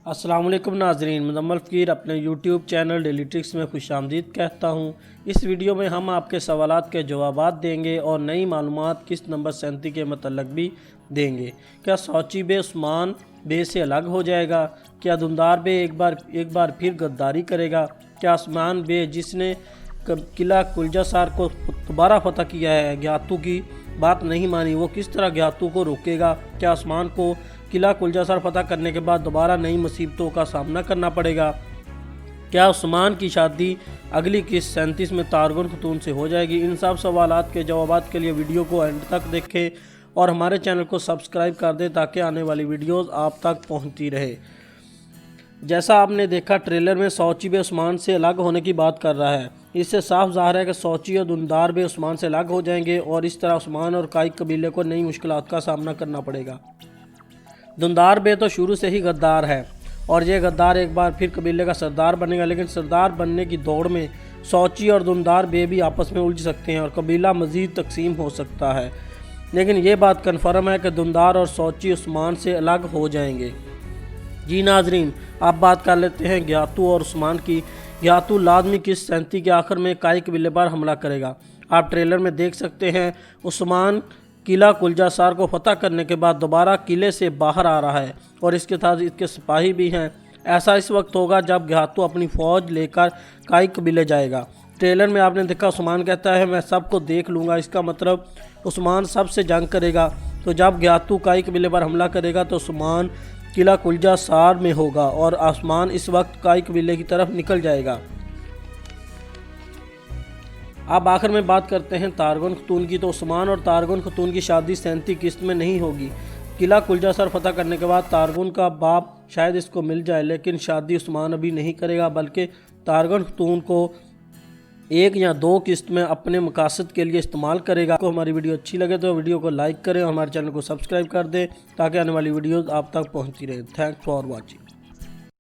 अस्सलाम वालेकुम नाजरीन, मुज़म्मल फ़कीर अपने यूट्यूब चैनल डेली ट्रिक्स में खुशामदीद कहता हूँ। इस वीडियो में हम आपके सवालात के जवाबात देंगे और नई मालूमात किस्त नंबर 37 के मतलब भी देंगे। क्या सौची बे उस्मान बे से अलग हो जाएगा? क्या दुंदार बे एक बार फिर गद्दारी करेगा? क्या उस्मान बे जिसने किला कुलजासार को दोबारा फतह किया है ज्ञातू की बात नहीं मानी, वो किस तरह ज्ञातू को रोकेगा? क्या उस्मान को किला कुलजासार फतह करने के बाद दोबारा नई मुसीबतों का सामना करना पड़ेगा? क्या उस्मान की शादी अगली किस्त 37 में तारगुन खतून से हो जाएगी? इन सब सवालात के जवाबात के लिए वीडियो को एंड तक देखें और हमारे चैनल को सब्सक्राइब कर दें ताकि आने वाली वीडियोस आप तक पहुंचती रहे। जैसा आपने देखा ट्रेलर में सौची बे उस्मान से अलग होने की बात कर रहा है। इससे साफ ज़ाहिर है कि सौची और दुंदार बे उस्मान से अलग हो जाएंगे और इस तरह उस्मान और काइक कबीले को नई मुश्किलात का सामना करना पड़ेगा। दुंदार बे तो शुरू से ही गद्दार है और ये गद्दार एक बार फिर कबीले का सरदार बनेगा, लेकिन सरदार बनने की दौड़ में सौची और दुंदार बे भी आपस में उलझ सकते हैं और कबीला मज़ीद तकसीम हो सकता है। लेकिन ये बात कन्फर्म है कि दुंदार और सौची उस्मान से अलग हो जाएंगे। जी नाजरीन, अब बात कर लेते हैं ज्ञातू और उस्मान की। ज्ञातू लाजमी किस्त 37 के आखिर में काई कबीले पर हमला करेगा। आप ट्रेलर में देख सकते हैं उस्मान किला कुलजासार को फतह करने के बाद दोबारा किले से बाहर आ रहा है और इसके साथ इसके सिपाही भी हैं। ऐसा इस वक्त होगा जब ज्ञातू अपनी फ़ौज लेकर काई कबीले जाएगा। ट्रेलर में आपने देखा उस्मान कहता है मैं सबको देख लूँगा, इसका मतलब उस्मान सबसे जंग करेगा। तो जब ज्ञातू काई कबीले पर हमला करेगा तो उस्मान किला कुलजासार में होगा और उस्मान इस वक्त काई कबीले की तरफ निकल जाएगा। अब आखिर में बात करते हैं तारगुन खतून की। तो उस्मान और तारगुन खतून की शादी 37 किस्त में नहीं होगी। किला कुलजासार फतह करने के बाद तारगुन का बाप शायद इसको मिल जाए, लेकिन शादी उस्मान अभी नहीं करेगा, बल्कि तारगुन खतून को 1 या 2 किस्त में अपने मकासद के लिए इस्तेमाल करेगा। आपको हमारी वीडियो अच्छी लगे तो वीडियो को लाइक करें और हमारे चैनल को सब्सक्राइब कर दें ताकि आने वाली वीडियोज़ आप तक पहुँचती रहे। Thanks for watching.